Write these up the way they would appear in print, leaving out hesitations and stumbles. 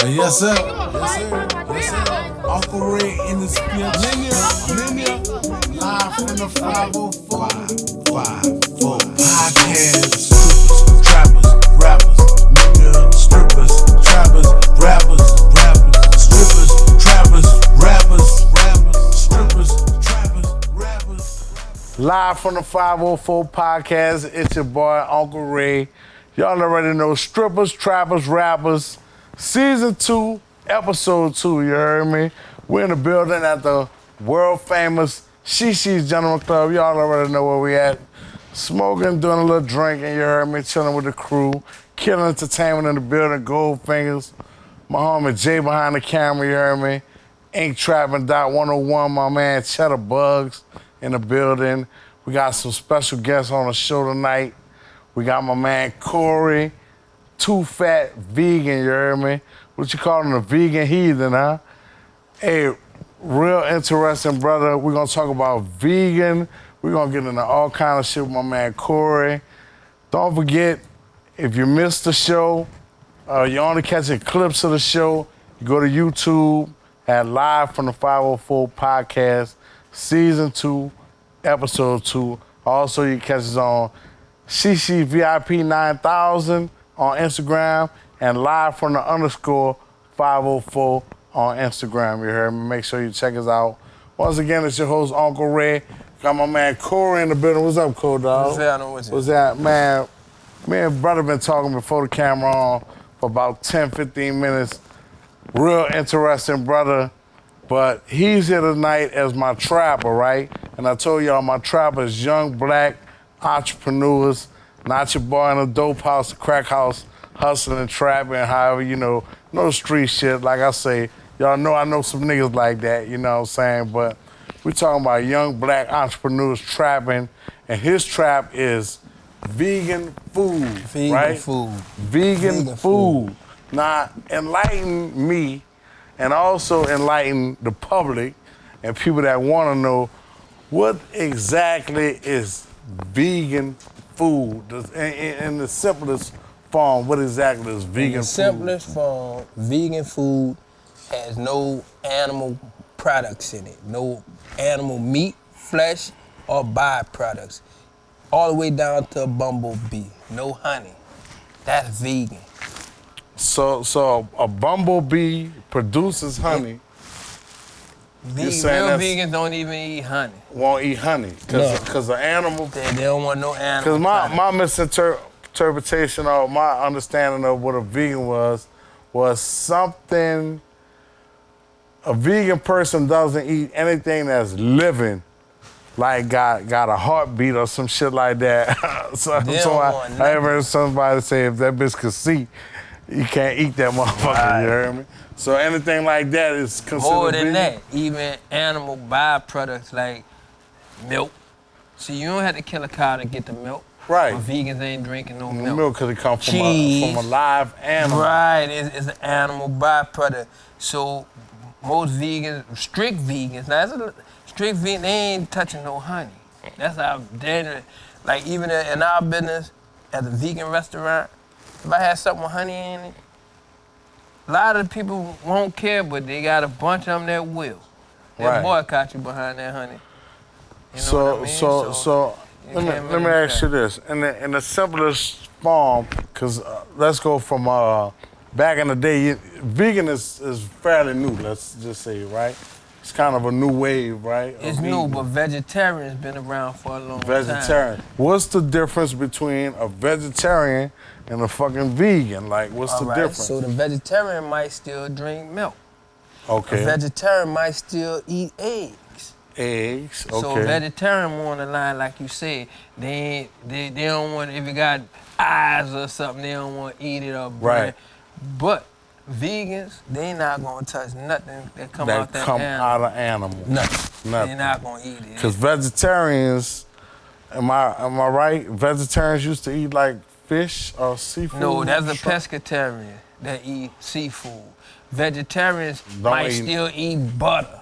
Yes, sir. Yes, sir. Yes, sir. Uncle Ray in the spin. Linear. Live from the 504. 504 podcast. Trappers, rappers, nigga, strippers, trappers, rappers, strippers, trappers, rappers, strippers, trappers, rappers. Live from the 504 podcast. It's your boy, Uncle Ray. Y'all already know strippers, trappers, rappers. Season 2, episode 2, you heard me? We're in the building at the world famous Shishi's Gentleman Club. Y'all already know where we at. Smoking, doing a little drinking, you heard me? Chilling with the crew. Killing Entertainment in the building, Goldfingers. My homie Jay behind the camera, you heard me? Ink Trapping Dot 101, my man Cheddar Bugs in the building. We got some special guests on the show tonight. We got my man Corey. Too fat vegan, you heard me? What you calling a vegan heathen, huh? Hey, real interesting, brother. We're gonna talk about vegan. We're gonna get into all kind of shit with my man Corey. Don't forget, if you missed the show, you're only catching clips of the show, you go to YouTube at Live from the 504 podcast, season 2, episode 2. Also, you catch us on Shishi VIP 9000 on Instagram and Live from the _504 on Instagram, you heard me? Make sure you check us out. Once again, it's your host, Uncle Ray. Got my man Corey in the building. What's up, Cole Dog? What's happening with you? What's that? Man, me and brother been talking before the camera on for about 10, 15 minutes. Real interesting brother. But he's here tonight as my trapper, right? And I told y'all my trapper is young black entrepreneurs. Not your boy in a dope house, a crack house, hustling and trapping, however, you know, no street shit. Like I say, y'all know I know some niggas like that, you know what I'm saying? But we talking about young black entrepreneurs trapping, and his trap is vegan food, right? Vegan food. Now, enlighten me and also enlighten the public and people that want to know what exactly is vegan food, in the simplest form. What exactly is vegan food? In the simplest form, vegan food has no animal products in it. No animal meat, flesh, or byproducts. All the way down to a bumblebee. No honey. That's vegan. So a bumblebee produces honey. Real vegans don't even eat honey. Won't eat honey because the animal. They don't want no animal. Because my misinterpretation or my understanding of what a vegan was something. A vegan person doesn't eat anything that's living, like got a heartbeat or some shit like that. so I ever heard somebody say if that bitch could see, you can't eat that motherfucker. Right. You heard me? So anything like that is considered more than vegan? that, even animal byproducts like milk. See, you don't have to kill a cow to get the milk. Right. But vegans ain't drinking no milk. Milk because it comes from a live animal. Right, it's an animal byproduct. So most vegans, strict vegans, they ain't touching no honey. That's how dangerous. Like even in our business, at a vegan restaurant, if I had something with honey in it, a lot of the people won't care, but they got a bunch of them that will. They'll boycott you behind that honey. You know what I mean? So let me ask you this. In the simplest form, because let's go from back in the day, vegan is fairly new, let's just say, right? It's kind of a new wave, right? It's new, but vegetarian's been around for a long time. Vegetarian. What's the difference between a vegetarian and a fucking vegan? Like, what's the difference? So the vegetarian might still drink milk. Okay. A vegetarian might still eat eggs. Eggs, okay. So a vegetarian more on the line, like you said, they don't want, if it got eyes or something, they don't want to eat it or burn it. But vegans, they not gonna touch nothing that come out of animal. Nothing. They're not gonna eat it. Because vegetarians, am I right? Vegetarians used to eat like fish or seafood? No, that's a pescatarian that eat seafood. Vegetarians might still eat butter.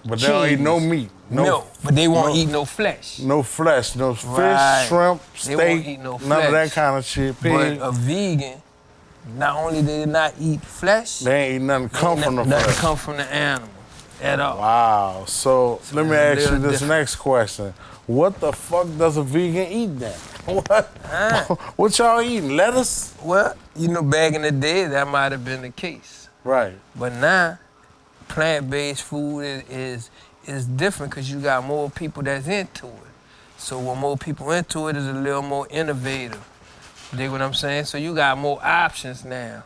But they don't eat no meat. Milk, but they won't eat no flesh. No flesh, no fish, shrimp, steak, they won't eat no flesh. None of that kind of shit. Pig. But a vegan not only do they not eat flesh, They ain't eat nothing come from the nothing flesh. come from the animal at all. Wow. So let me it's a ask you little this different. next question. What the fuck does a vegan eat then? What? What y'all eating? Lettuce? Well, you know, back in the day, that might have been the case. Right. But now, plant-based food is different because you got more people that's into it. So when more people into it, it's a little more innovative. Dig what I'm saying? So you got more options now.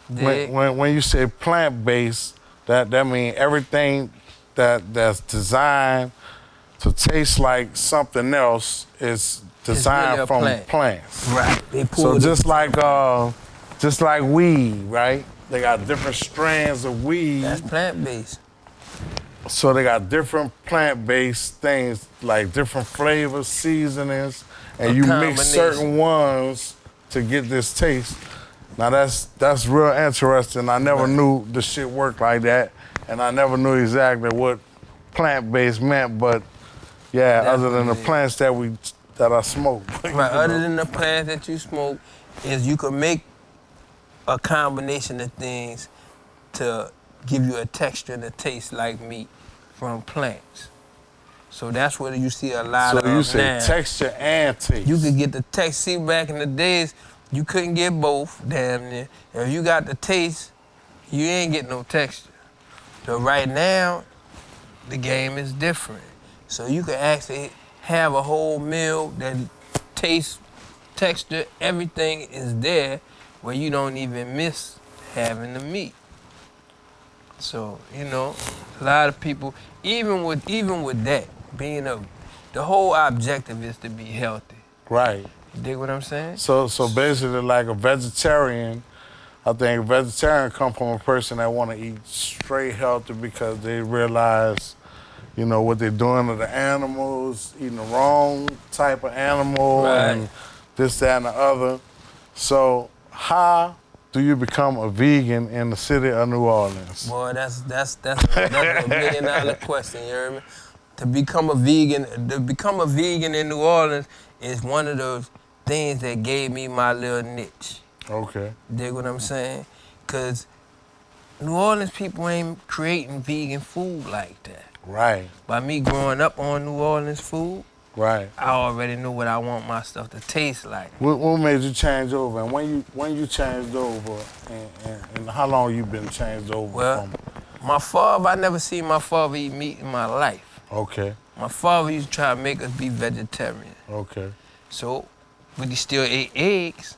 When you say plant-based, that means everything that's designed to taste like something else is designed really a from plant. plants. Right. They So pulled just like weed, right? They got different strands of weed. That's plant-based. So they got different plant-based things, like different flavors, seasonings, and you mix certain ones to get this taste. Now that's real interesting. I never knew the shit worked like that, and I never knew exactly what plant-based meant, but yeah, Definitely. other than the plants that I smoke. Right, other than the plants that you smoke, is you can make a combination of things to give you a texture and a taste like meat from plants. So that's what you see a lot of So you say now. texture and taste. You could get the taste. See, back in the days, you couldn't get both, damn near. If you got the taste, you ain't get no texture. So right now, the game is different. So you can actually have a whole meal that tastes, texture, everything is there where you don't even miss having the meat. So, you know, a lot of people, even with that, the whole objective is to be healthy. Right. You dig what I'm saying? So basically, like a vegetarian, I think a vegetarian come from a person that want to eat straight healthy because they realize, you know, what they're doing to the animals, eating the wrong type of animal, and this, that, and the other. So how do you become a vegan in the city of New Orleans? Boy, that's a $1 million question, you hear me? To become a vegan in New Orleans is one of those things that gave me my little niche. Okay. Dig what I'm saying? Because New Orleans people ain't creating vegan food like that. Right. By me growing up on New Orleans food, right, I already knew what I want my stuff to taste like. What made you change over? And when you changed over, and how long you been changed over? Well, my father, I never seen my father eat meat in my life. Okay. My father used to try to make us be vegetarian. Okay. So, but he still ate eggs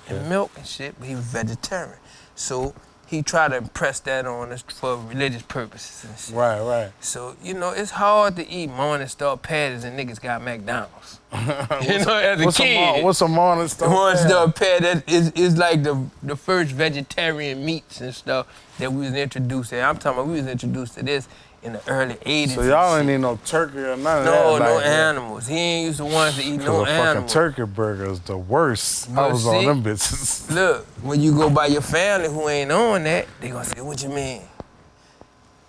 and milk and shit, but he was vegetarian. So he tried to impress that on us for religious purposes and shit. Right, right. So, you know, it's hard to eat Morningstar patties and niggas got McDonald's. You know, as a kid. What's a Morningstar? Morningstar patty is like the first vegetarian meats and stuff that we was introduced to. I'm talking about we was introduced to this in the early 80s. So y'all ain't need no turkey or none of that? No animals. He ain't used to want to eat no animals. Fucking turkey burger is the worst. But I was on them bitches. Look, when you go by your family who ain't on that, they gonna say, what you mean?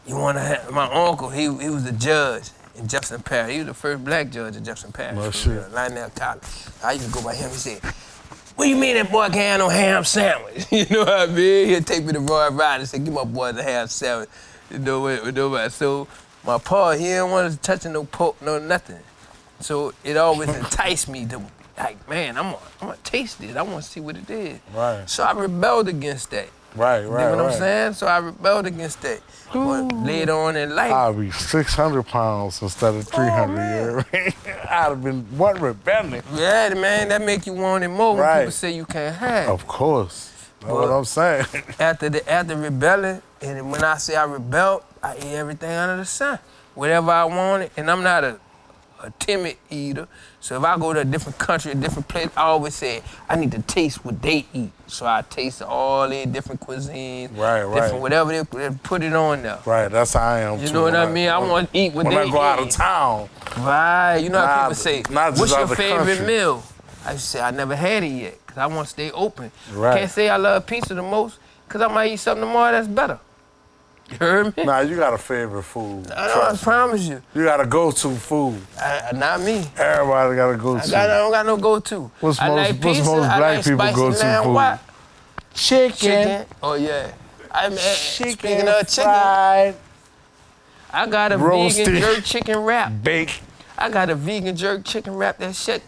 You wanna have, my uncle, he was a judge in Jefferson Parish. He was the first black judge in Jefferson Parish. No shit. Lionel College. I used to go by him, he said, what do you mean that boy can't have no ham sandwich? You know what I mean? He'll take me to Roy Ride and say, give my boy the ham sandwich. You know what? So my pa, he didn't want us touching no pork, no nothing. So it always enticed me to, like, man, I'm gonna taste it. I want to see what it is. Right. So I rebelled against that. Right. You know what I'm saying? So I rebelled against that. But later on in life, I'll be 600 pounds instead of 300. I'd have been rebelling. Yeah, man, that make you want it more when people say you can't have. Of course. That's what I'm saying. After rebelling, and when I say I rebelled, I eat everything under the sun. Whatever I wanted, and I'm not a timid eater. So if I go to a different country, a different place, I always say, I need to taste what they eat. So I taste all their different cuisines, different whatever they put it on there. Right, that's how I am too. You know what I mean? I want to eat what they eat. When I go out of town. Right, you know how people say, what's your favorite meal? I say, I never had it yet, because I want to stay open. Right. Can't say I love pizza the most, because I might eat something tomorrow that's better. You heard me? Nah, you got a favorite food. I promise you. You got a go-to food. Not me. Everybody got a go-to. I don't got no go-to. What's I most, like pizza, what's most black people go-to food? chicken. Oh yeah. Chicken Speaking of chicken, fried, I got a roasted. vegan jerk chicken wrap. baked. I got a vegan jerk chicken wrap. That shit.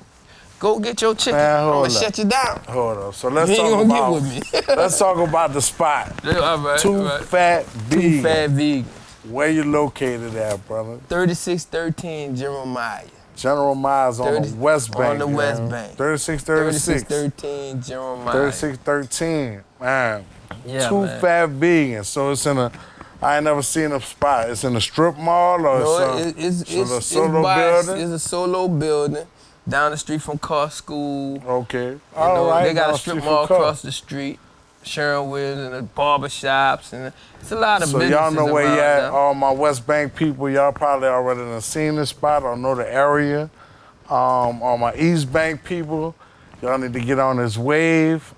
Go get your chicken. Man, I'ma hold up. shut you down. Hold on. So let's You ain't talk gonna about. get with me. Let's talk about the spot. All right, Two right. fat Two vegan. fat vegan. Where you located at, brother? 3613 General Maya. General Myers on 30 the West Bank. on the West Bank. 3636. 3613 General Maya. 3613. Man. Yeah, Two man. fat vegans. So it's in a. I ain't never seen a spot. It's in a strip mall or No, it's a it's solo building. It's a solo building down the street from Car School. Okay. You All know, right. they got down a strip street mall from Carr. across the street. Sharon Wills and the barber shops and it's a lot of So businesses y'all know where around you at. there. All my West Bank people, y'all probably already done seen this spot or know the area. All my East Bank people, y'all need to get on this wave.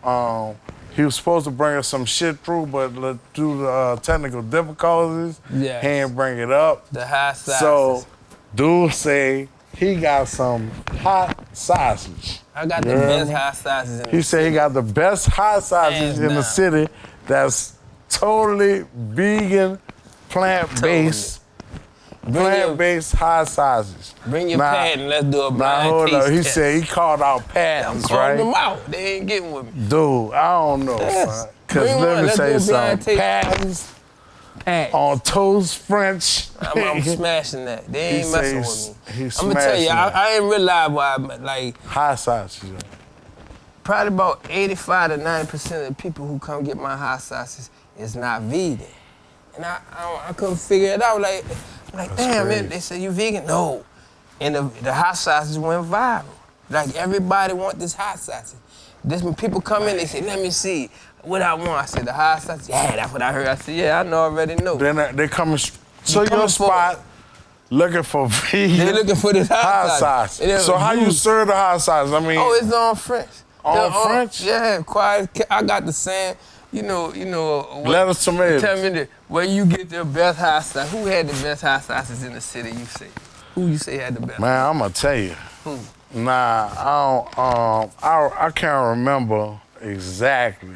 He was supposed to bring us some shit through, but due to technical difficulties, Yes. he ain't bring it up. The high sizes. So, dude say he got some hot sausage. I got the Yeah. best high sizes in He the said he got the best hot sausage Hands in the down. city that's totally vegan, plant-based, plant-based hot sausage. Bring your Nah, pad and let's do a Now blind hold taste up, he test. said he called out I'm patents, calling them right? out. They ain't getting with me. Dude, I don't know, Yes. son. Cause Bring let one, me let's say do a blind something. taste. Patents Pads. on toast French. I'm smashing that. They He ain't say messing he's- with me. he's I'm gonna tell you, smashing I ain't realize why. Like hot sausage. probably about 85 to 90% of the people who come get my hot sauces is not vegan, and I couldn't figure it out. Like damn, crazy. man, they say you vegan? No, and the hot sauces went viral. Like everybody want this hot sausage. This when people come in, they say, let me see what I want. I said the hot sausage. Yeah, that's what I heard. I said, yeah, I know already know. Then they coming to coming your for- spot looking for vegan. They looking for this hot hot sauce. And sauce. So how you serve the hot sauce? I mean, Oh, it's on French. On French? Yeah, quiet. I got the same. You know. What, lettuce, tomatoes. Tell me where you get the best hot sauce. Who had the best hot sauces in the city? You say. Who you say had the best? Man, I'm gonna tell you. Who? Nah, I don't. I can't remember exactly.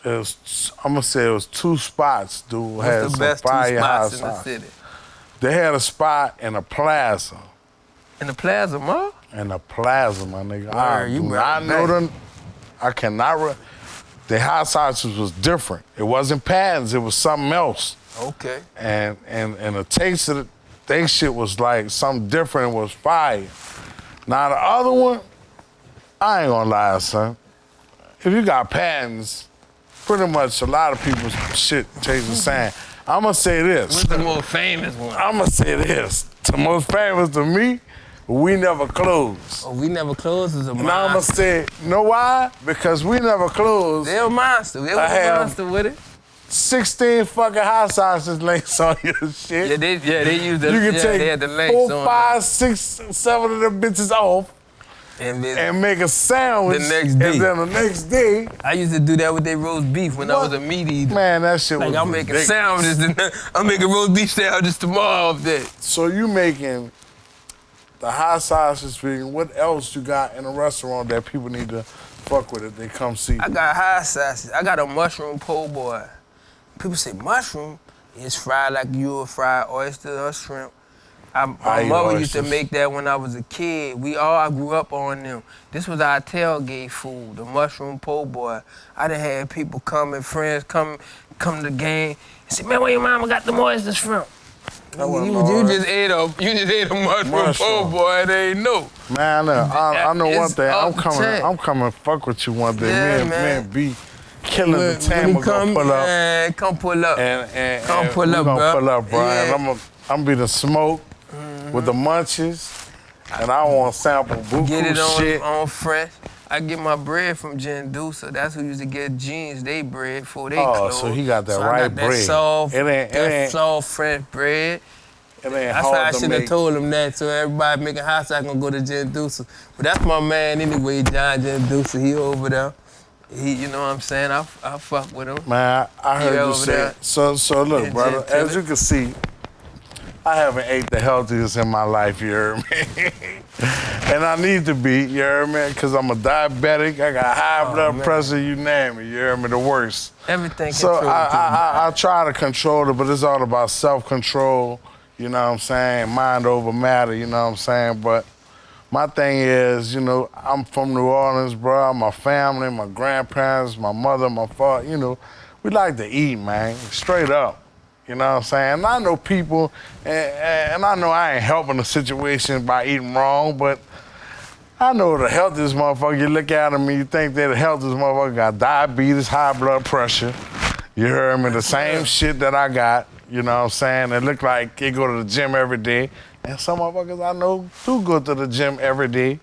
I'm gonna say it was two spots. Dude had What's the some best two fire hot spots in the sauce. city? They had a spot in a plaza. In the Plaza Mall? In a plaza, my nigga. I Word, you do brought not it know back. them. I cannot. The hot sauces was different. It wasn't patents. It was something else. Okay. And the taste of they shit was like something different. It was fire. Now the other one, I ain't gonna lie, son. If you got patents, pretty much a lot of people's shit tastes the same. I'm gonna say this. What's the more famous one? I'm gonna say this. The most famous to me, We Never Close. Oh, We Never Close is a And I'm gonna monster. say, you know why? Because We Never Close. They're a monster. They was I a have- monster with it. 16 fucking hot sauces links on your shit. Yeah, they used the. You can they had the take links 4, on 5, 6, 7 of them bitches off it. and make a sandwich. The next day. And then the next day, I used to do that with their roast beef when I What? was a meat eater. man, that shit Like was I'm making ridiculous. sandwiches, I'm making roast beef sandwiches tomorrow off that. So you making the hot sauces vegan. What else you got in a restaurant that people need to fuck with if they come see? I got hot sauces. I got a mushroom po' boy. People say mushroom is fried like you would fry oyster or shrimp. I My eat mother used to oysters. make that when I was a kid. I grew up on them. This was our tailgate food, the mushroom po' boy. I done had people come and friends come to the game and say, man, where your mama got the oyster shrimp? wasn't You no just ate a mushroom po' boy and they ain't know. Man, I know one It's thing. upset. I'm coming to fuck with you one day. Yeah, me man. and B killing the When time. he We're gonna pull up. man, come pull up. And Come pull we up, gonna bro. pull up, bro. And Yeah. I'm be the smoke with the munchies, and I want to sample buku Get it shit. on fresh. I get my bread from Jendusa. That's who used to get jeans, they bread for they Oh, clothes. so he got that I right got that bread. Soft, It ain't- soft fresh bread. It ain't That's why I hard to should have make. told him that, so everybody making hot sauce gonna go to Jendusa. But that's my man anyway, John Jendusa. He over there. You know what I'm saying? I fuck with him. Man, I heard Yeah, you over say there. it. So look, Yeah, brother, Jen, as you can see, I haven't ate the healthiest in my life, you heard me? And I need to be, you heard me? Because I'm a diabetic, I got high blood pressure, you name it, you heard me, the worst. Everything So controlled. I try to control it, but it's all about self-control, you know what I'm saying? Mind over matter, you know what I'm saying? But my thing is, you know, I'm from New Orleans, bro. My family, my grandparents, my mother, my father, you know, we like to eat, man, straight up. You know what I'm saying? And I know people, and I know I ain't helping the situation by eating wrong, but I know the healthiest motherfucker, you look at them and you think they're the healthiest motherfucker, got diabetes, high blood pressure. You heard me? The same shit that I got, you know what I'm saying? They look like they go to the gym every day. And some motherfuckers I know do go to the gym every day,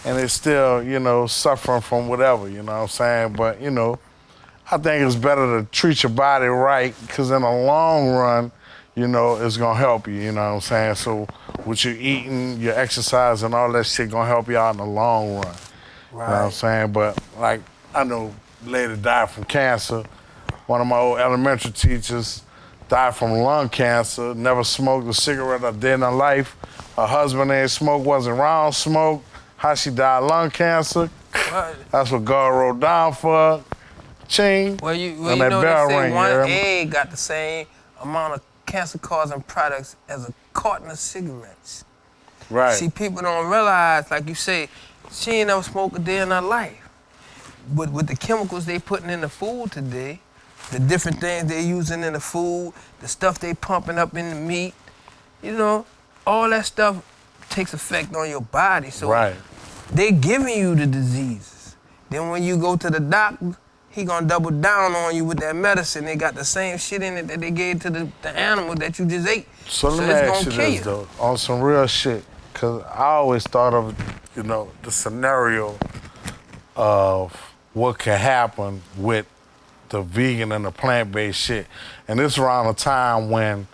and they still, you know, suffering from whatever, you know what I'm saying? But, you know, I think it's better to treat your body right, because in the long run, you know, it's gonna help you, you know what I'm saying? So with your eating, your exercise, and all that shit gonna help you out in the long run. Right. You know what I'm saying? But like, I know a lady died from cancer. One of my old elementary teachers died from lung cancer, never smoked a cigarette a day in her life. Her husband ain't smoked, wasn't around smoke. How she died, lung cancer. What? That's what God wrote down for her. Ching. Well, you know they say one egg got the same amount of cancer-causing products as a carton of cigarettes. Right. See, people don't realize, like you say, she ain't never smoked a day in her life. But with the chemicals they putting in the food today, the different things they using in the food, the stuff they pumping up in the meat, you know, all that stuff takes effect on your body. So they giving you the diseases. Then when you go to the doctor, he gonna double down on you with that medicine. They got the same shit in it that they gave to the animal that you just ate. So let me ask you this, though, on some real shit, because I always thought of, you know, the scenario of what could happen with the vegan and the plant-based shit. And this around the time when,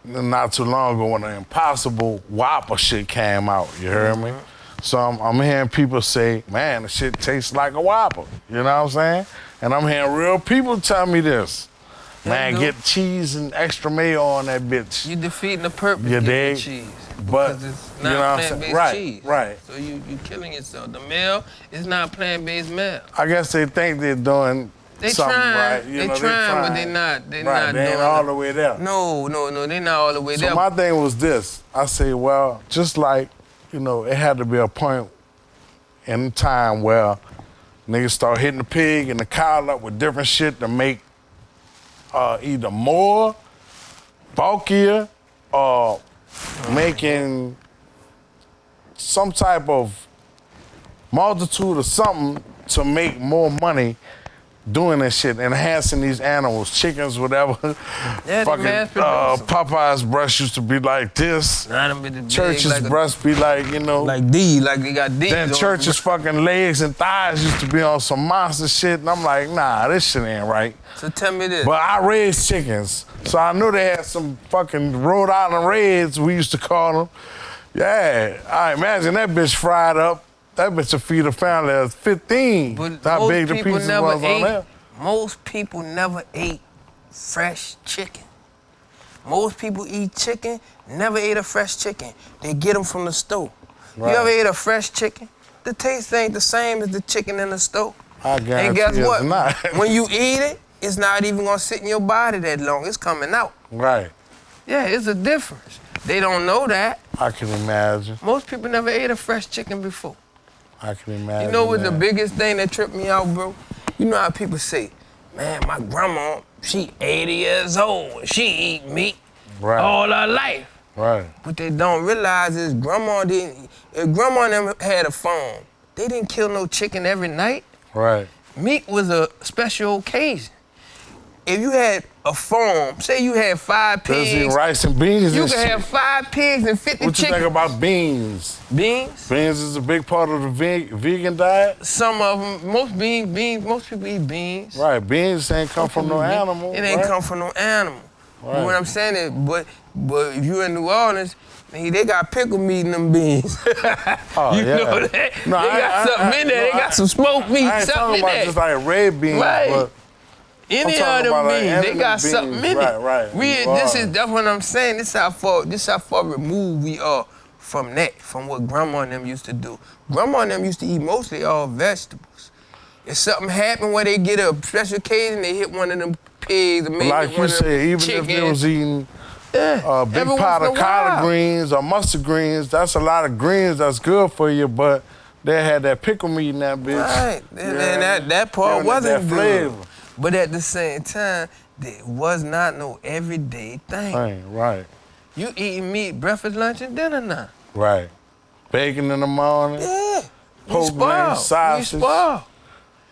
not too long ago, when the Impossible Whopper shit came out, you heard me? So I'm hearing people say, man, the shit tastes like a Whopper, you know what I'm saying? And I'm hearing real people tell me this. Man, get cheese and extra mayo on that bitch. You defeating the purpose of the cheese. But, because it's you know not what I'm plant-based saying? cheese. Right. So you killing yourself. The meal is not plant-based meal. I guess they think they're doing something right. They trying, but they not. They not they ain't doing all the way there. No, they not all the way there. So my thing was this. I say, well, just like, you know, it had to be a point in time where niggas start hitting the pig and the cow up with different shit to make either more, bulkier, or making some type of multitude of something to make more money doing that shit, enhancing these animals, chickens, whatever. Yeah, fucking Popeye's breast used to be like this. Church's like breast be like, you know. Like D, like they got D. Then Church's fucking legs and thighs used to be on some monster shit, and I'm like, nah, this shit ain't right. So tell me this. But I raised chickens, so I knew they had some fucking Rhode Island Reds, we used to call them. Yeah, I imagine that bitch fried up. That bitch will feed a family of 15. But how big the pieces was on there. Most people never ate fresh chicken. Most people eat chicken, never ate a fresh chicken. They get them from the store. Right. You ever ate a fresh chicken? The taste ain't the same as the chicken in the store. I guarantee and guess what? It's not. When you eat it, it's not even gonna sit in your body that long. It's coming out. Right. Yeah, it's a difference. They don't know that. I can imagine. Most people never ate a fresh chicken before. I can imagine. You know what's the biggest thing that tripped me out, bro? You know how people say, man, my grandma, she 80 years old. She eat meat all her life. Right. What they don't realize is if grandma never had a farm, they didn't kill no chicken every night. Right. Meat was a special occasion. If you had a farm, say you had 5 pigs. Rice and beans. You can have 5 pigs and 50 chickens. What you think about beans? Beans? Beans is a big part of the vegan diet. Some of them, most people eat beans. Right, beans ain't come from no animal. It ain't come from no animal. Right. But what I'm saying is, but if you in New Orleans, they got pickle meat in them beans. Oh, you know that? No, they got something in there. They got some smoked meat, I ain't something talking in about there. just like red beans, but Any talking of them about our beans, they enemy got beans. something in it. Right. That's what I'm saying. This how far removed we are from that, from what grandma and them used to do. Grandma and them used to eat mostly all vegetables. If something happened where they get a special occasion, they hit one of them pigs or maybe Like you said, even if they was eating a big pot of collard greens or mustard greens, that's a lot of greens that's good for you, but they had that pickle meat in that bitch. Right, and that part wasn't that good. flavor. But at the same time, it was not no everyday thing. Right. You eating meat breakfast, lunch, and dinner now. Right. Bacon in the morning. Yeah. Pork man, sausage. You spoiled.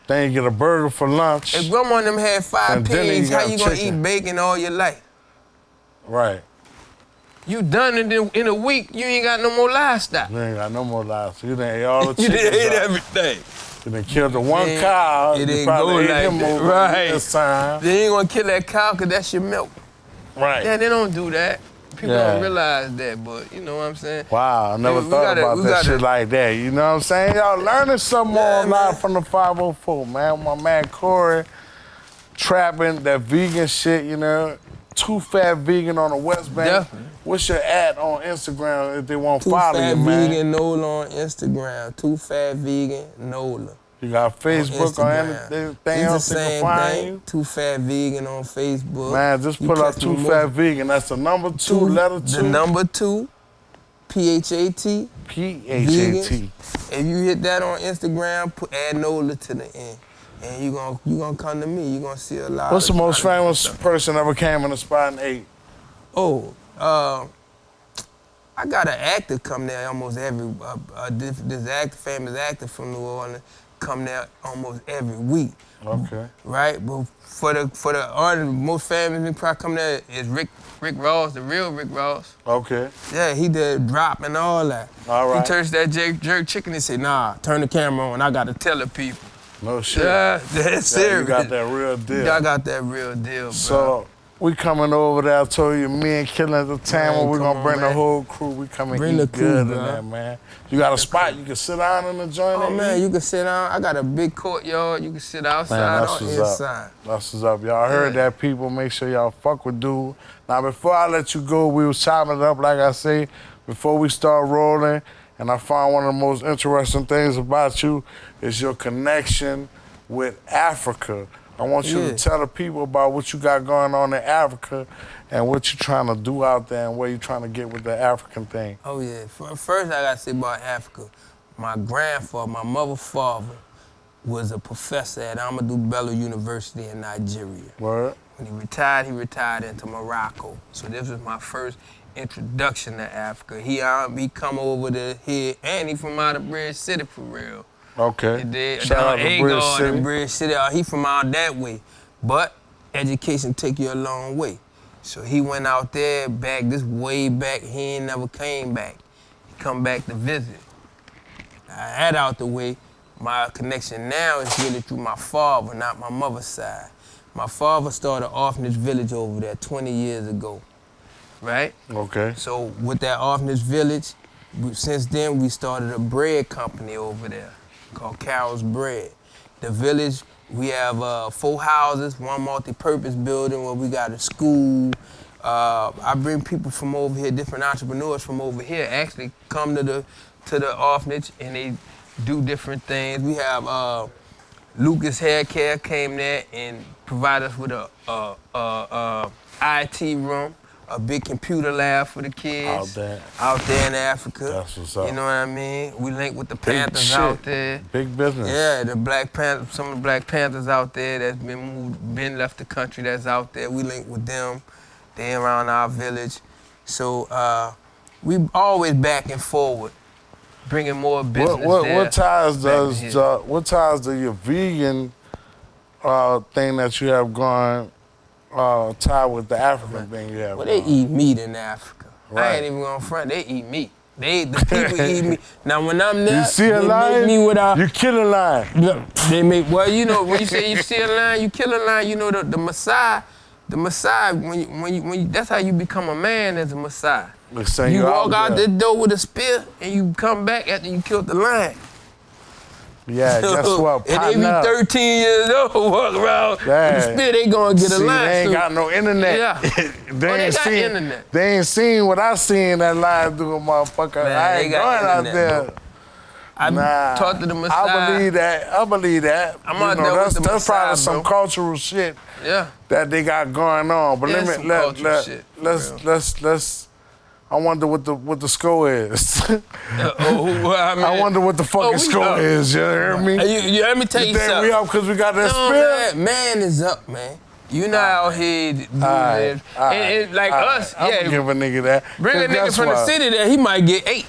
Then you get a burger for lunch. If grandma and them had 5 pigs, how you gonna eat bacon all your life? Right. You done it in a week, you ain't got no more livestock. You ain't got no more livestock. You done ate all the You chickens. done ate everything. You done killed the one cow. It you ain't probably go ate like him that. over Right. this time. They ain't gonna kill that cow because that's your milk. Right. Yeah, they don't do that. People don't realize that, but you know what I'm saying? Wow, I never thought about that shit like that. You know what I'm saying? Y'all learning something more live from the 504, man. My man Corey trapping that vegan shit, you know. Too Fat Vegan on the West Bank. Definitely. What's your ad on Instagram if they want to Too follow Fat you, man? Vegan Nola on Instagram. Too Fat Vegan Nola. You got Facebook on anything else they can find you? Too Fat Vegan on Facebook. Man, just put up Too Fat Vegan. That's the number 2, letter 2. The number 2, PHAT. PHAT. If you hit that on Instagram, add Nola to the end. And you gonna come to me, you gonna see a lot. What's the most famous person ever came in the spot and ate? Oh, I got an actor come there almost every, this famous actor from New Orleans come there almost every week. Okay. Right, but for the artist, most famous we probably come there is Rick Ross, the real Rick Ross. Okay. Yeah, he did drop and all that. All right. He touched that jerk chicken and said, nah, turn the camera on, I gotta tell the people. No shit. Yeah, that's serious. You got that real deal. I got that real deal, bro. So, we coming over there, I told you, me and Killing Entertainment, we're gonna bring the whole crew. We come and eat good in there, man. You got a spot you can sit down in the joint? Oh, man, you can sit down. I got a big courtyard. You can sit outside or inside. That's what's up. Y'all heard that, people. Make sure y'all fuck with dude. Now, before I let you go, we was chopping it up, like I say, before we start rolling, and I found one of the most interesting things about you is your connection with Africa. I want you to tell the people about what you got going on in Africa and what you're trying to do out there and where you're trying to get with the African thing. Oh, yeah. First, I got to say about Africa. My grandfather, my mother's father, was a professor at Amadou Bello University in Nigeria. Word. When he retired into Morocco. So this was my first introduction to Africa. He come over to here, and he from out of Bridge City for real. Okay. Shout out to Bridge City. Bridge City. He from out that way. But education take you a long way. So he went out there way back. He ain't never came back. He come back to visit. I had out the way. My connection now is really through my father, not my mother's side. My father started an orphanage village over there 20 years ago, right? Okay. So with that orphanage village, since then we started a bread company over there called Carol's Bread. The village, we have 4 houses, 1 multi-purpose building where we got a school. I bring people from over here, different entrepreneurs from over here actually come to the orphanage and they do different things. We have Lucas Hair Care came there and provided us with a IT room, a big computer lab for the kids. Out there in Africa. That's what's up. You know what I mean? We link with the Panthers out there. Big business. Yeah, the Black Panthers, some of the Black Panthers out there that's been left the country that's out there. We link with them. They around our village. So we always back and forward, bringing more business what ties do your vegan thing that you have going tie with the African thing you have? Well, they eat meat in Africa. Right. I ain't even gonna front. They eat meat. The people eat meat. Now when I'm there, you see a lion, you kill a lion. They make, well, you know, when you say you see a lion, you kill a lion. You know the Maasai. The Maasai, when you, that's how you become a man as a Maasai. You walk out the door with a spear and you come back after you killed the lion. Yeah, guess what? And they be 13 years old, walk around, and still they gonna get a line. They ain't got no internet. Yeah. They got internet. They ain't seen what I seen that live doing, motherfucker. Man, I ain't going out there. Bro. I talked to the Messiah. I believe that. I'm out there with the That's Messiah, probably some cultural shit that they got going on. But let's I wonder what the score is. I wonder what the fucking score is. You hear me? Let me tell you something. We up because we got that spill? Man is up, man. You not out here doing that. And like us, I'm gonna give a nigga that. Bring a nigga from the city there, he might get 8.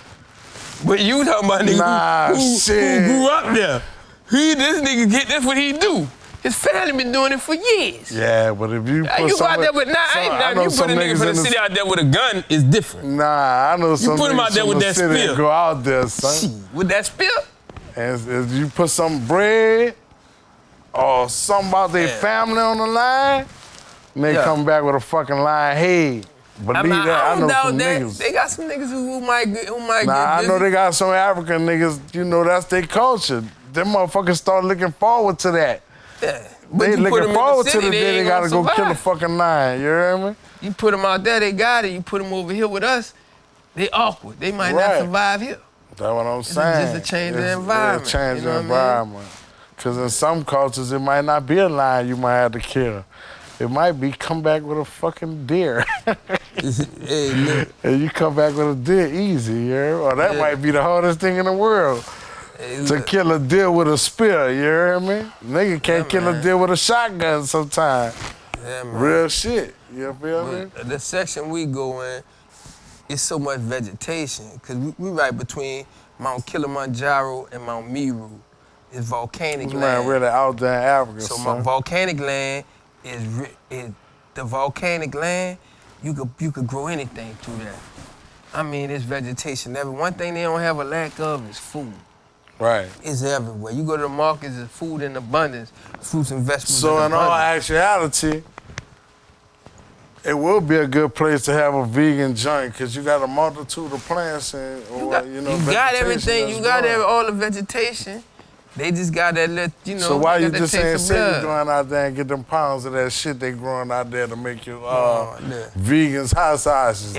But you talking about nigga who grew up there. This nigga get this what he do. His family been doing it for years. Yeah, but if you put you go out there with you put a nigga from the city out there with a gun, it's different. Nah, I know some niggas. You put him out there with that spill. Go out there, son. With that spill? And if you put some bread or something about their family on the line, and they come back with a fucking line, hey. Believe that, I know some niggas. They got some niggas who might get I know they got some African niggas, you know, that's their culture. Them motherfuckers start looking forward to that. Yeah. They looking forward to the day they gotta go kill the fucking lion, you hear me? You put them out there, they got it. You put them over here with us, they awkward. They might not survive here. That's what I'm saying. It's just a change of environment. Change the environment. Because in some cultures, it might not be a lion you might have to kill. It might be come back with a fucking deer. Hey, look. And you come back with a deer easy, you hear? Or that might be the hardest thing in the world. To kill a deer with a spear, you hear me? Nigga can't kill a deer with a shotgun sometimes. Yeah, man. Real shit, you feel me? The section we go in, it's so much vegetation, because we right between Mount Kilimanjaro and Mount Meru. It's volcanic land. Man, really out there in Africa, so son. my volcanic land is the volcanic land. You could grow anything through that. I mean, it's vegetation. One thing they don't have a lack of is food. Right. It's everywhere. You go to the markets, there's food in abundance, fruits and vegetables. So in all actuality, it will be a good place to have a vegan joint because you got a multitude of plants and you got everything. You got all the vegetation. They just got that little, So why you just ain't say you going out there and get them pounds of that shit they growing out there to make you vegans hot sauces?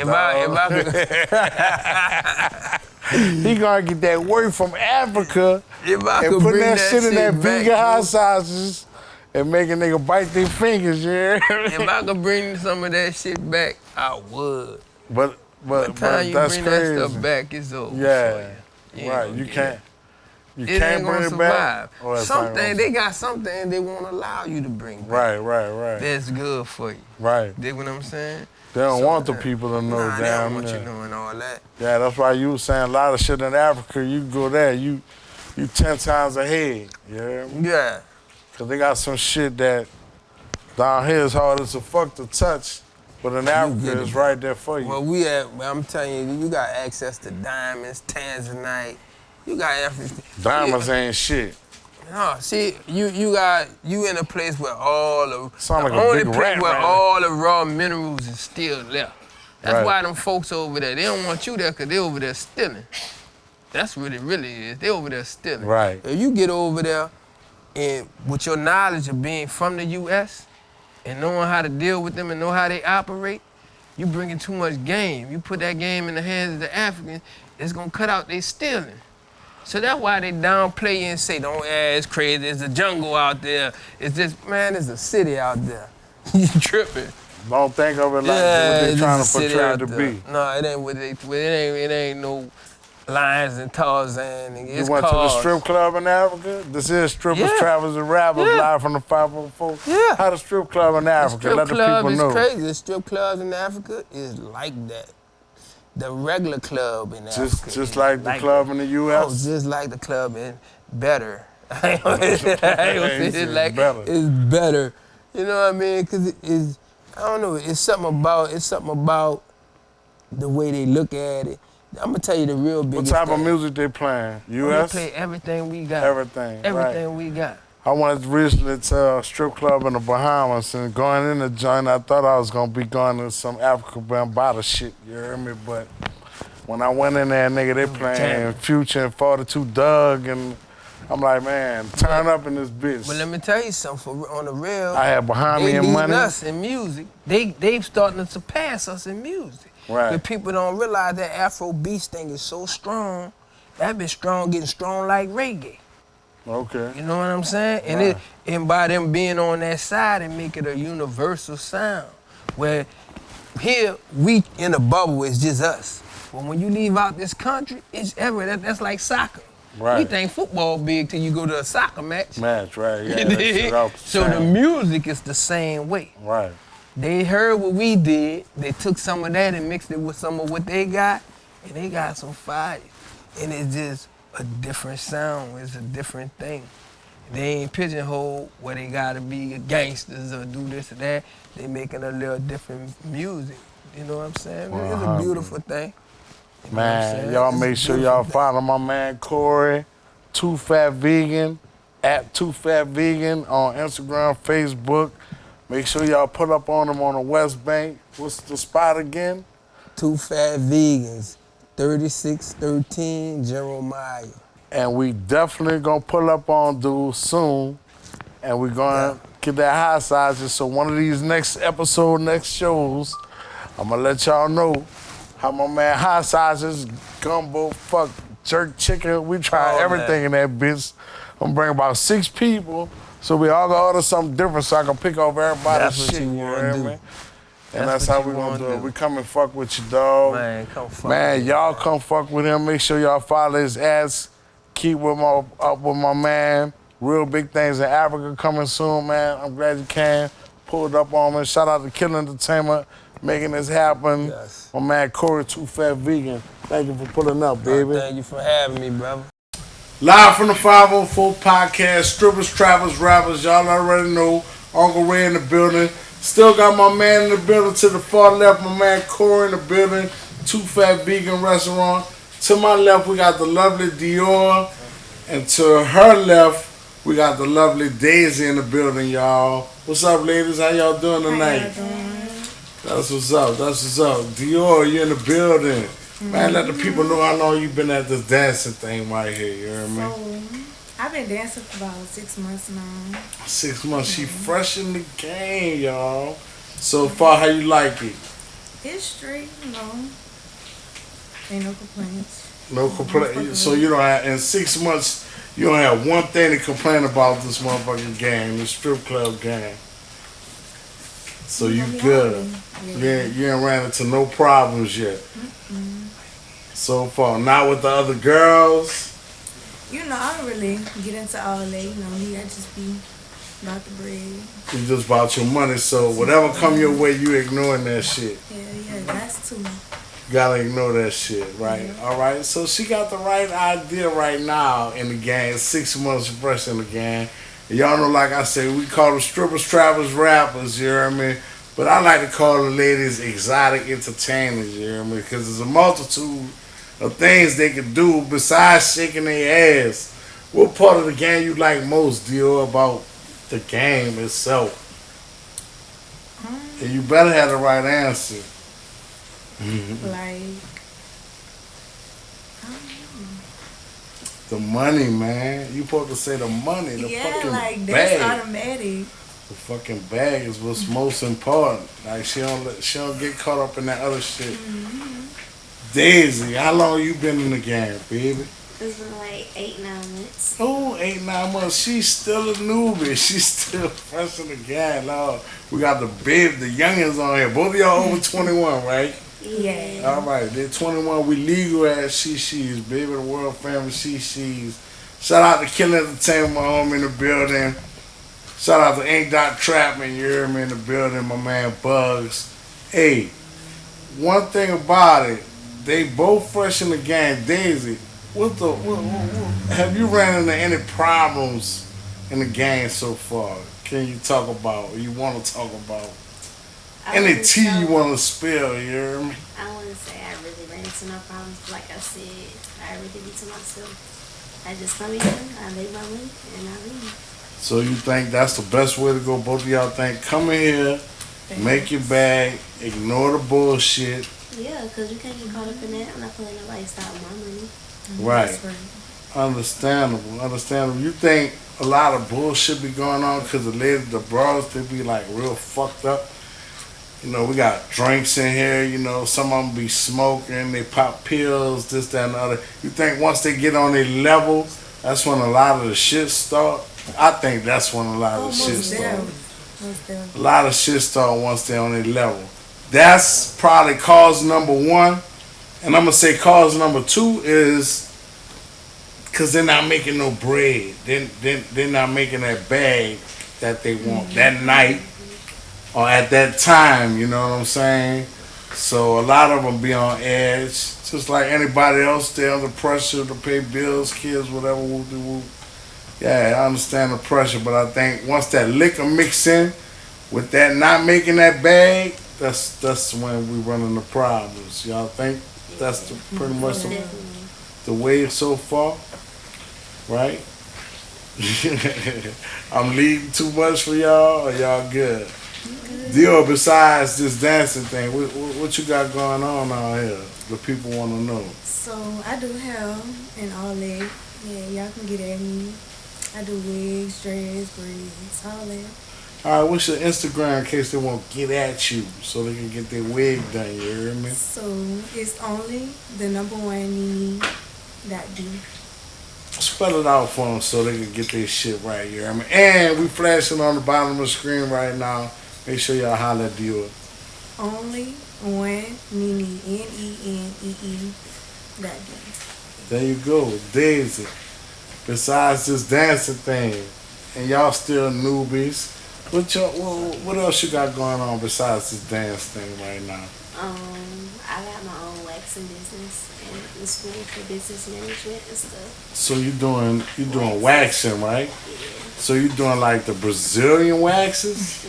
He gonna get that work from Africa and put that shit in that vegan hot sauces and make a nigga bite their fingers, yeah. If I could bring some of that shit back, I would. But you that's bring crazy. that stuff back, it's over. Yeah, right. You can't. You can't bring it back. They got something they won't allow you to bring back. Right. That's good for you. Right. Dig what I'm saying? They don't want the people to know down there. They don't want you knowing all that. Yeah, that's why you was saying a lot of shit in Africa. You go there, you 10 times ahead. You hear me? Yeah. Cause they got some shit that down here is hard as a fuck to touch, but in Africa it's right there for you. Well, I'm telling you, you got access to diamonds, tanzanite. You got everything. Diamonds ain't shit. No, see, you in a place where all the raw minerals is still left. That's why them folks over there, they don't want you there because they over there stealing. That's what it really is. They over there stealing. Right. If you get over there and with your knowledge of being from the U.S. and knowing how to deal with them and know how they operate, you bringing too much game. You put that game in the hands of the Africans, it's gonna cut out they stealing. So that's why they downplay and say, don't it's crazy, there's a jungle out there. It's just, man, there's a city out there. You tripping. Don't think of it like what they're trying to portray it to be. No, it ain't what it ain't no lions and Tarzan. It's you went cars. to the strip club in Africa? This is Strippers, Travelers, and Rappers live from the 504. Yeah. How the strip club in Africa? Let the people know. Crazy. The strip clubs in Africa is like that. The regular club in Africa. Just like the club in the U.S.? Oh, just like the club in better. I ain't gonna say it better. It's better. You know what I mean? Because it is, I don't know, it's something about the way they look at it. I'm gonna tell you the real biggest What type thing. of music they playing? U.S.? They play everything we got. Everything we got. I went recently to a strip club in the Bahamas, and going in the joint, I thought I was gonna be going to some Africa Bambaataa shit, you hear me? But when I went in there, nigga, they playing Future and 42 Doug, and I'm like, man, turn up in this bitch. But let me tell you something. On the real, I had behind me they and leading money. us in music. They starting to surpass us in music. Right. But people don't realize that Afro beats thing is so strong. That been strong, getting strong like reggae. Okay. You know what I'm saying? And Right. and by them being on that side, it make it a universal sound. Where here we in a bubble, it's just us. But when you leave out this country, it's everywhere. That's like soccer. Right. You think football big till you go to a soccer match. Match, right? Yeah. You that dig? shit off the So the chain. music is the same way. Right. They heard what we did. They took some of that and mixed it with some of what they got, and they got some fire. And it's just a different sound. It's a different thing. They ain't pigeonholed where they gotta be gangsters or do this or that. They making a little different music. You know what I'm saying? It's a beautiful thing. You know what I'm Man, saying? y'all It's a make sure beautiful y'all thing. follow my man Corey, Too Fat Vegan, at Too Fat Vegan on Instagram, Facebook. Make sure y'all put up on him on the West Bank. What's the spot again? Two Fat Vegans, 3613 Jeremiah. And we definitely gonna pull up on dude soon. And we gonna get that high sizes. So one of these next shows, I'm gonna let y'all know how my man high sizes, gumbo, jerk chicken. We try Oh, everything in that bitch. I'm gonna bring about 6 people. So we all gonna order something different so I can pick off everybody's That's what shit. you wanna hear do. me? And That's that's what how you we gonna wanna do it. do. We come and fuck with you, dog. Man, come fuck Man, with me, y'all man. come fuck with him. Make sure y'all follow his ass. Keep up with my man. Real big things in Africa coming soon, man. I'm glad you came. Pulled up on me. Shout out to Kill Entertainment making this happen. Yes. My man Corey, Too Fat Vegan. Thank you for pulling up, baby. Thank you for having me, brother. Live from the 504 podcast, strippers, trappers, rappers. Y'all already know. Uncle Ray in the building. Still got my man in the building to the far left. My man Corey in the building. Too Fat Vegan Restaurant. To my left, we got the lovely Dior. And to her left, we got the lovely Daisy in the building, y'all. What's up, ladies? How y'all doing tonight? That's what's up. That's what's up. Dior, you in the building. Man, let the people know how long you been at this dancing thing right here. You hear me? So, I've been dancing for about 6 months now. 6 months. She fresh in the game, y'all. So far, how you like it? It's straight, you know. Ain't no complaints. No complaint. So you don't have, in 6 months, you don't have one thing to complain about this motherfucking game, the strip club game. So you good. You ain't ran into no problems yet. So far. Not with the other girls. You know, I don't really get into all that. You know me, I just be about the bread. You just about your money. So whatever come your way, you ignoring that shit. Yeah, that's too. Gotta ignore that shit, right? All right. So she got the right idea right now in the game. 6 months fresh in the game. And y'all know, like I say, we call them strippers, trappers, rappers. You hear me? But I like to call the ladies exotic entertainers. You hear me? Because there's a multitude of things they can do besides shaking their ass. What part of the game you like most, Dio, about the game itself? And you better have the right answer. Like, The money, man. You supposed to say the money, the yeah, fucking like that's bag. automatic. The fucking bag is what's most important. Like she don't get caught up in that other shit. Daisy, how long you been in the game, baby? It's been like 8-9 months. Oh, 8-9 months. She's still a newbie. She's still fresh in the game. Lord. We got the youngins on here. Both of y'all over 21, right? Yeah. All right, they're 21. We legal as She-She's, baby. The world famous She-She's. Shout out to Kill Entertainment, my home in the building. Shout out to Ink Dot Trapman, you hear me in the building, my man Bugs. Hey, one thing about it, they both fresh in the game. Daisy, have you ran into any problems in the game so far? Can you talk about, or you want to talk about? Any tea you want to spill, you hear me? I want to say I really ran into no problems. Like I said, I really be to myself. I just come in, I lay my money, and I leave. So you think that's the best way to go? Both of y'all think, come in here, make your bag, ignore the bullshit. Yeah, because you can't get caught up in that. I'm not putting nobody stop my money. Right. That's right. Understandable. You think a lot of bullshit be going on because the bros, they be like real fucked up. You know, we got drinks in here. You know, some of them be smoking. They pop pills, this, that, and the other. You think once they get on their level, that's when a lot of the shit start? I think that's when a lot of the shit start. A lot of shit start once they're on their level. That's probably cause number one. And I'm going to say cause number two is because they're not making no bread. They're not making that bag that they want that night or at that time, you know what I'm saying? So a lot of them be on edge, just like anybody else. They're under pressure to pay bills, kids, whatever. Whoop-de-whoop. Yeah, I understand the pressure, but I think once that liquor mix in with that not making that bag, that's when we run into problems. Y'all think that's pretty much the way so far, right? I'm leading too much for y'all, or y'all good? Dio, besides this dancing thing, what you got going on out here? The people want to know. So I do hair and all that. Yeah, y'all can get at me. I do wigs, dreads, braids, all that. All right, what's your Instagram in case they want to get at you so they can get their wig done, you hear me? So it's only the number one Nene.D. Spell it out for them so they can get their shit right, you hear me? And we flashing on the bottom of the screen right now. Make sure y'all holler at Dio. Only one Nene, Nenee.D. There you go, Daisy. Besides this dancing thing, and y'all still newbies, what else you got going on besides this dance thing right now? I got my own waxing business and the school for business management and stuff. So you doing waxing, right? Yeah. So you doing like the Brazilian waxes?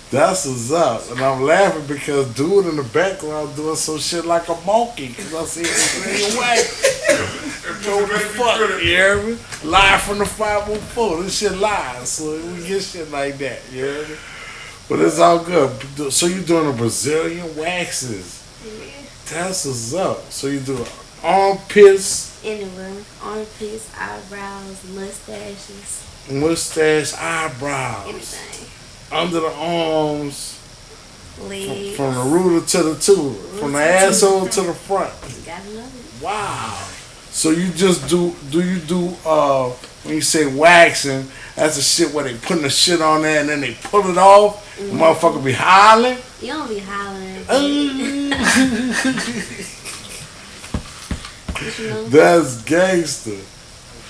That's what's up. And I'm laughing because dude in the background doing some shit like a monkey. Cause I see Brazilian wax. Go the fuck, you hear me? Live from the 504. This shit live, so we get shit like that, you hear me? But it's all good. So you doing the Brazilian waxes? Yeah. That's what's up. So you do armpits, Anywhere. Armpits, eyebrows, mustaches. mustache, eyebrows, Anything. under the arms, Legs. from the rooter to the tutor, from the asshole to the front. Got another. Wow. So you just do you do when you say waxing, that's the shit where they putting the shit on there and then they pull it off. The motherfucker be hollering. You don't be hollering. But you know, That's gangster.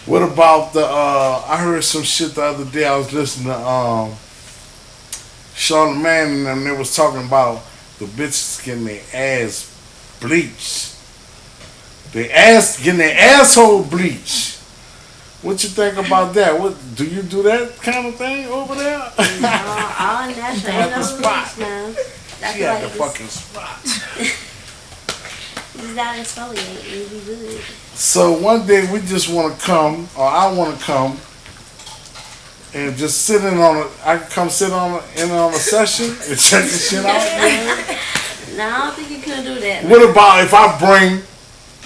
What about the I heard some shit the other day. I was listening to Charlamagne and them, they was talking about the bitches getting their ass bleached. Getting their asshole bleached. What you think about that? What do you do that kind of thing over there? all natural. At Ain't the no spot. bleach now. She at the fucking spot. Just gotta exfoliate. It'll be good. So one day we just want to come, or I want to come, and just sit in on a. I can come sit on a session and check the shit out. No, I don't think you could do that. What about if I bring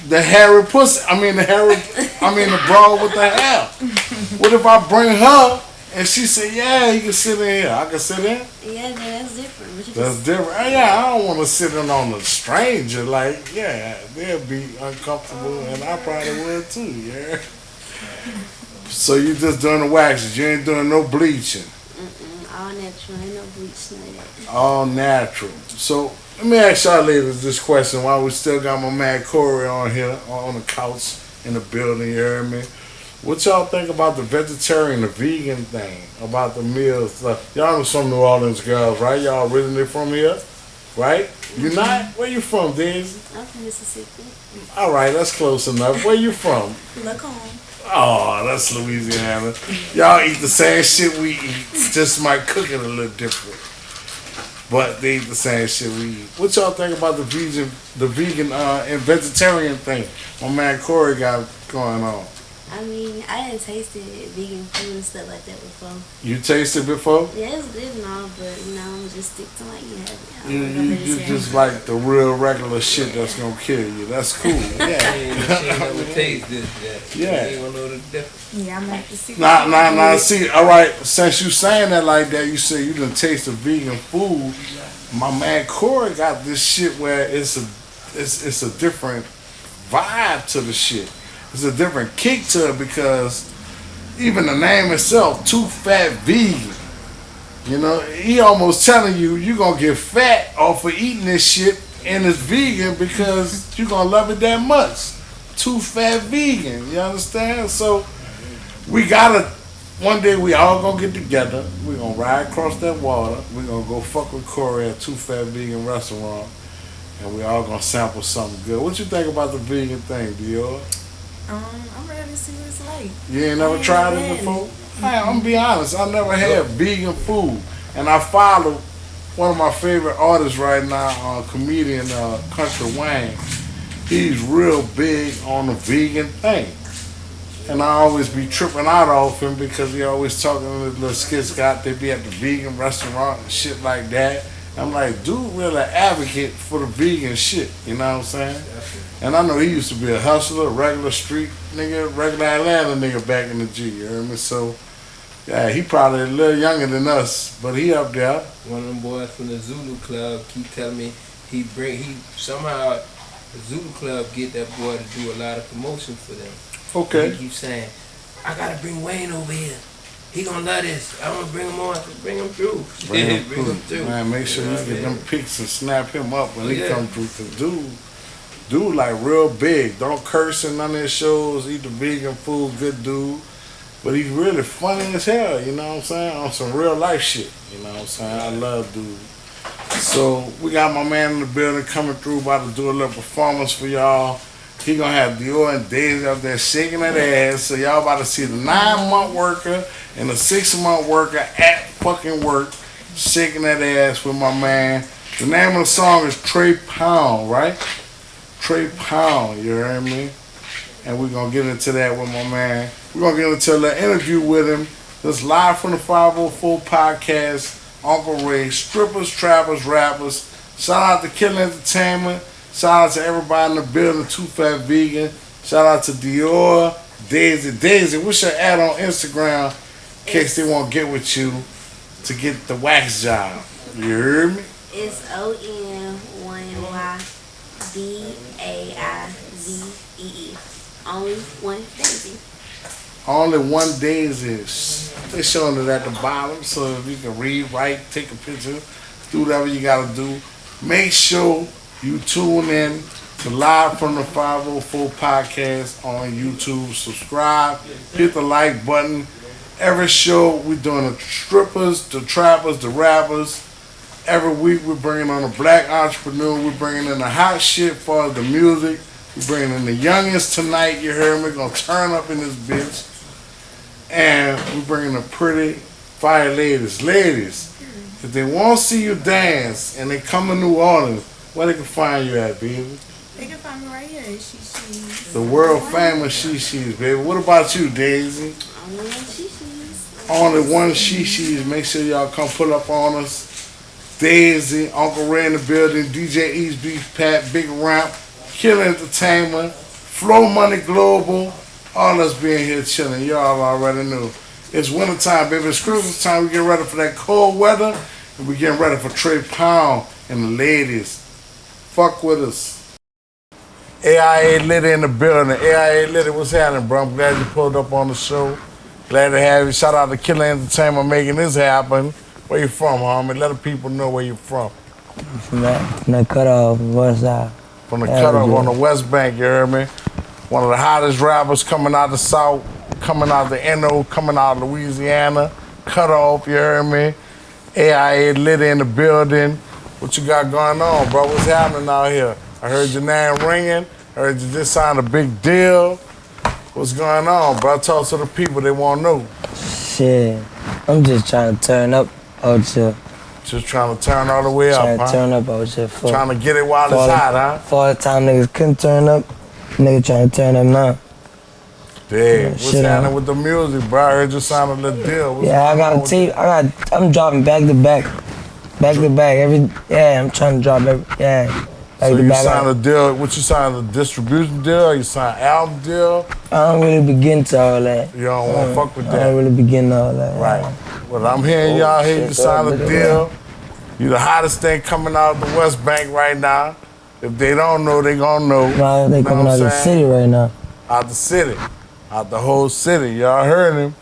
the hairy pussy? The bra with the hair. What if I bring her and she say, "Yeah, you can sit in here. I can sit in." Yeah, that's different. But you That's different. Yeah, I don't want to sit in on a stranger. Like, yeah, they'll be uncomfortable, and I probably would too. Yeah. So you just doing the waxes. You ain't doing no bleaching. all natural. Ain't no bleach, none of that. All natural. So let me ask y'all ladies this question while we still got my man Corey on here on the couch in the building. You heard me? What y'all think about the vegetarian, the vegan thing, about the meals stuff? Y'all know some New Orleans girls, right? Y'all originally from here, right? You not? Where you from, Daisy? I'm from Mississippi. All right, that's close enough. Where you from? Lacombe. Oh, that's Louisiana. Y'all eat the same shit we eat, just might cook it a little different. But they eat the same shit we eat. What y'all think about the vegan and vegetarian thing my man Corey got going on? I mean, I had tasted vegan food and stuff like that before. You tasted before? Yeah, it's good and all, but I'm just stick to like You just like the real regular shit that's gonna kill you. That's cool. Yeah. Yeah. Yeah, I'm like to see. Nah. See, all right. Since you saying that like that, you say you done tasted vegan food. My man Corey got this shit where it's a different vibe to the shit. It's a different kick to it because even the name itself, Too Fat Vegan. You know, he almost telling you gonna get fat off of eating this shit and it's vegan because you gonna love it that much. Too Fat Vegan, you understand? So we gotta, one day we all gonna get together, we gonna ride across that water, we gonna go fuck with Corey at Too Fat Vegan restaurant, and we all gonna sample something good. What you think about the vegan thing, Dior? I'm ready to see what it's like. You ain't never tried it before? Hey, I'm gonna be honest, I never had vegan food. And I follow one of my favorite artists right now, comedian Country Wayne. He's real big on the vegan thing. And I always be tripping out off him because he always talking to his little skits they be at the vegan restaurant and shit like that. I'm like, dude really advocate for the vegan shit, you know what I'm saying? And I know he used to be a hustler, regular street nigga, regular Atlanta nigga back in the G, you hear me? So, yeah, he probably a little younger than us, but he up there. One of them boys from the Zulu Club keep telling me somehow the Zulu Club get that boy to do a lot of promotion for them. Okay. And he keeps saying, I gotta bring Wayne over here. He gonna love this. I wanna bring him on. Bring him through. Bring him through. Man, make sure you get them pics and snap him up when he come through. Cause dude like real big. Don't curse in none of his shows. Eat the vegan food, good dude. But he's really funny as hell, you know what I'm saying? On some real life shit, you know what I'm saying? I love dude. So we got my man in the building coming through, about to do a little performance for y'all. He gonna have Dior and Daisy up there shaking that ass. So y'all about to see the 9-month worker and the 6-month worker at fucking work shaking that ass with my man. The name of the song is Trey Pound, right? Trey Pound, you heard me? And we're gonna get into that with my man. We're gonna get into a little interview with him. This live from the 504 podcast. Uncle Ray, strippers, trappers, rappers. Shout out to Kill Entertainment. Shout out to everybody in the building, Too Fat Vegan. Shout out to Dior, Daisy. Daisy, what's your ad on Instagram in case they won't get with you to get the wax job? You heard me? It's ONYDAIZEE. Only one Daisy. Only one Daisy. They're showing it at the bottom, so if you can read, write, take a picture, do whatever you gotta do. Make sure you tune in to Live from the 504 podcast on YouTube. Subscribe, hit the like button. Every show we're doing the strippers, the trappers, the rappers. Every week we're bringing on a black entrepreneur. We're bringing in the hot shit for the music. We're bringing in the youngest tonight. You heard me. We're gonna turn up in this bitch. And we're bringing the pretty fire ladies. Ladies, if they want to see you dance and they come to New Orleans, where they can find you at, baby? They can find me right here at She-She's. The world famous She-She's, baby. What about you, Daisy? Only one She-She's. Only one She-She's. Make sure y'all come pull up on us. Daisy, Uncle Ray in the building, DJ East Beef Pat, Big Ramp, Kill Entertainment, Flow Money Global, all us being here chilling. Y'all already knew. It's wintertime, baby. It's Christmas time. We get ready for that cold weather, and we getting ready for Trey Pound and the ladies. Fuck with us. AIA Liddy in the building. AIA Liddy, what's happening, bro? I'm glad you pulled up on the show. Glad to have you. Shout out to Killer Entertainment making this happen. Where you from, homie? Let the people know where you from. From the cutoff, west side. From the cutoff on the West Bank, you heard me? One of the hottest rappers coming out the South, coming out the NO, coming out of Louisiana. Cutoff, you heard me? AIA Liddy in the building. What you got going on, bro? What's happening out here? I heard your name ringing. I heard you just signed a big deal. What's going on, bro? Talk to the people, they want to know. Shit, I'm just trying to turn up out here. Just trying to turn all the way up, Trying to huh? turn up out here. Trying to get it while it's hot, huh? For all the time niggas couldn't turn up, nigga trying to turn up now. Dang, what's shit happening out. with the music, bro? I heard you signed a little deal. What's Yeah, I going on got a with tape. I'm dropping back to back. Back to back. I'm trying to drop every, that? Back So to you back. signed a deal, what you signed, a distribution deal, or you signed an album deal? I don't really begin to all that. You don't want to fuck with I that. don't really begin to all that. Right. Well, I'm hearing y'all here, you signed a deal. You the hottest thing coming out of the West Bank right now. If they don't know, they gonna know. Nah, they Know coming what out I'm of the saying? city right now. Out the city. Out the whole city. Y'all heard him.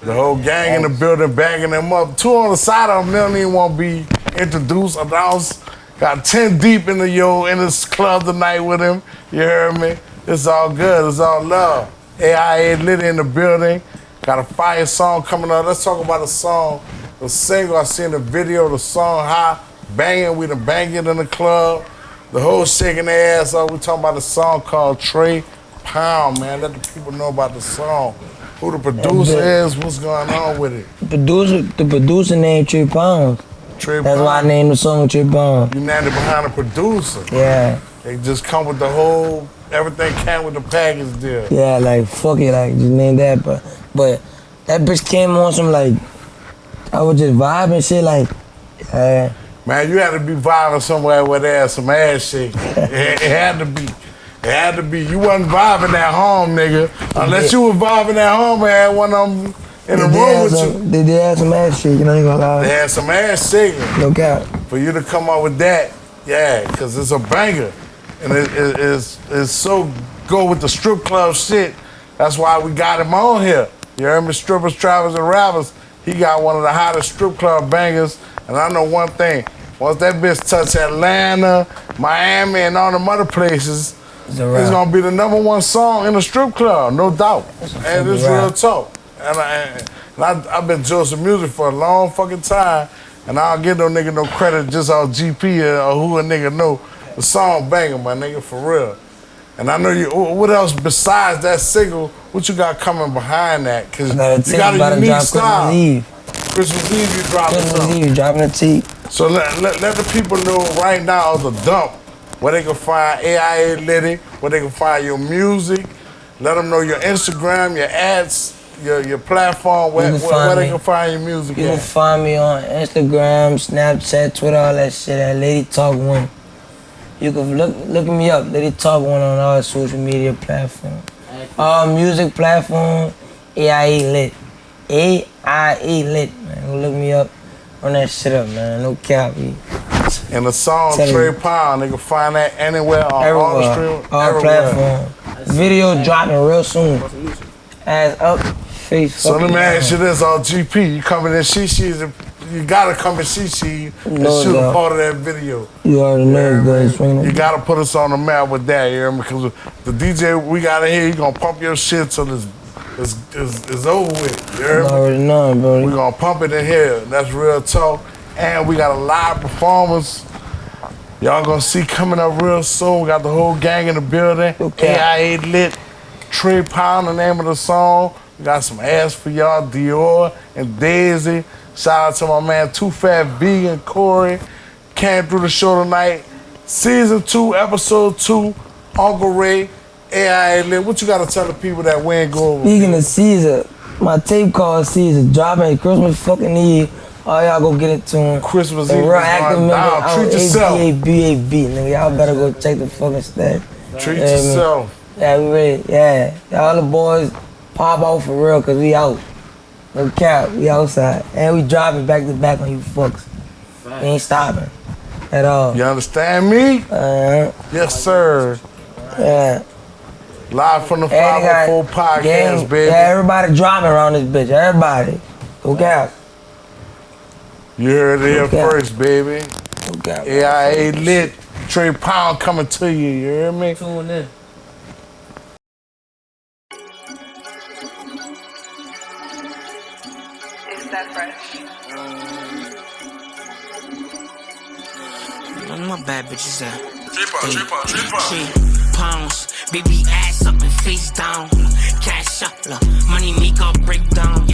The whole gang in the building banging them up. 2 on the side of them, they don't even want to be introduced, announced. Got 10 deep in this club tonight with him. You heard me? It's all good. It's all love. AIA lit in the building. Got a fire song coming up. Let's talk about the song, the single. I seen the video, the song, how banging. We done banging in the club. The whole shaking their ass up. We talking about a song called Trey Pound, man. Let the people know about the song. Who the producer is, what's going on with it. The producer named Trey Pounds. Trey That's why I Pound. named the song Trey Pounds. You named it behind the producer. Yeah. They just come with the whole, everything came with the package deal. Yeah, like fuck it, like just name that, but that bitch came on some like I was just vibing shit like Man, you had to be vibing somewhere where there's some ass shaking. It had to be. It had to be. You wasn't vibing at home, nigga. Unless you was vibing at home and had one of them in the room with you. They did have some ass shit, you know, ain't gonna lie. They had some ass shaking. No cap. For you to come up with that, yeah, because it's a banger. And it's so go with the strip club shit. That's why we got him on here. You heard me? Strippers, trappers, and rappers. He got one of the hottest strip club bangers. And I know one thing. Once that bitch touch Atlanta, Miami, and all them other places, it's gonna be the #1 song in the strip club, no doubt. And it's real talk. And I've been Joseph Music for a long fucking time, and I don't give no nigga no credit just on GP or who a nigga know. The song banging, my nigga, for real. And I know you. What else besides that single? What you got coming behind that? Cause you got a unique style. Christmas Eve, you dropping something. Christmas Eve, dropping a tape. So let the people know right now the dump, where they can find AIA Liddy, where they can find your music. Let them know your Instagram, your ads, your platform, where they can find your music. You can find me on Instagram, Snapchat, Twitter, all that shit at Lady Talk 1. You can look me up, Lady Talk 1 on all social media platforms. All music platforms, AIA Lit. AIA Lit, man. Go look me up. Run that shit up, man. No cap. And the song Trey Pound, they can find that anywhere on all the streams. All platforms. Video dropping real soon. Ass up, face So let me fucking ask you this, on GP, you coming in Shishi, you gotta come in Shishi and shoot a part of that video. You already know, guys. You gotta put us on the map with that, you hear me? Because the DJ we got in here, he gonna pump your shit till it's over with. You hear me? I already know, bro. We gonna pump it in here. That's real talk. And we got a live performance. Y'all gonna see coming up real soon. We got the whole gang in the building. AIA Lit, Trey Pound, the name of the song. We got some ass for y'all, Dior and Daisy. Shout out to my man Too Fat Vegan, Corey. Came through the show tonight. Season 2, episode 2, Uncle Ray. AIA Lit, what you gotta tell the people that we ain't go over? Speaking of Caesar, my tape called Caesar, dropping Christmas fucking Eve. All y'all go get it to him. Christmas Eve. Real active member. Treat yourself. BAB, nigga. Y'all better go check the fucking stat. Treat yourself. Yeah, we ready. Yeah. Y'all the boys pop out for real, cause we out. No cap, we outside. And we driving back to back on you fucks. We ain't stopping at all. You understand me? Yes, sir. Yeah. Live from the 504 podcast, baby. Yeah, everybody dropping around this bitch. Everybody. No cap. You heard it here first, baby. No cap. AIA Lit, Trey Pound coming to you. You hear me? Tune in. Is that fresh? None of my bad bitches out. Pounds, baby ass up and face down. Cash up, money make or break down.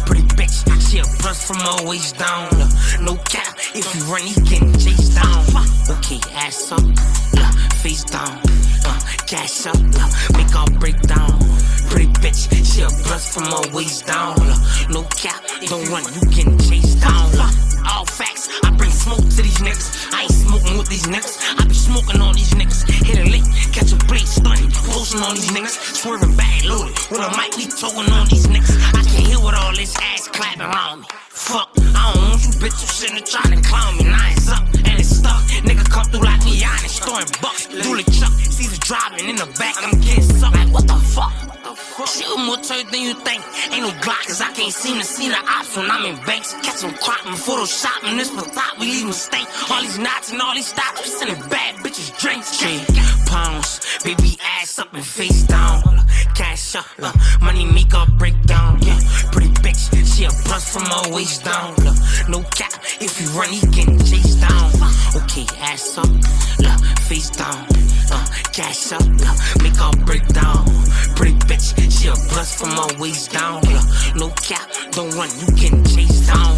Pretty bitch, she a bust from her waist down. No cap, if you run, he can chase down. Okay, ass up, face down. Cash up, make her break down. Pretty bitch, she a bust from her waist down. No cap, don't run, you getting chased down. All facts, I bring smoke to these niggas. I ain't smoking with these niggas. I be smoking on these niggas. Hit a lick, catch a blade, stunning, posting on these niggas. Swerving back, loaded, with a mic, we towing on these niggas. I can't hear with all this ass clapping around me. Fuck, I don't want you bitch, you shouldn't have tried to clown me. Now it's up, and it's stuck. Nigga come through like me, I ain't storing bucks. Do the chuck, see the driving in the back, I'm getting sucked. Like, what the fuck? Shit was more turd than you think. Ain't no Glock, cause I can't seem to see the ops when I'm in banks. Catch them cropping, photoshopping, this for thought, we leave them stink. All these knots and all these stops, we sending bad bitches drinks. Pounds, baby ass up and face down. Cash up, money make her break down. Yeah, pretty bitch, she a bust from her waist down. No cap, if you run, he getting chased down. Okay, ass up, face down. Cash up, make her break down. Pretty bitch, she a bust from her waist down. No cap, don't run, you getting chased down.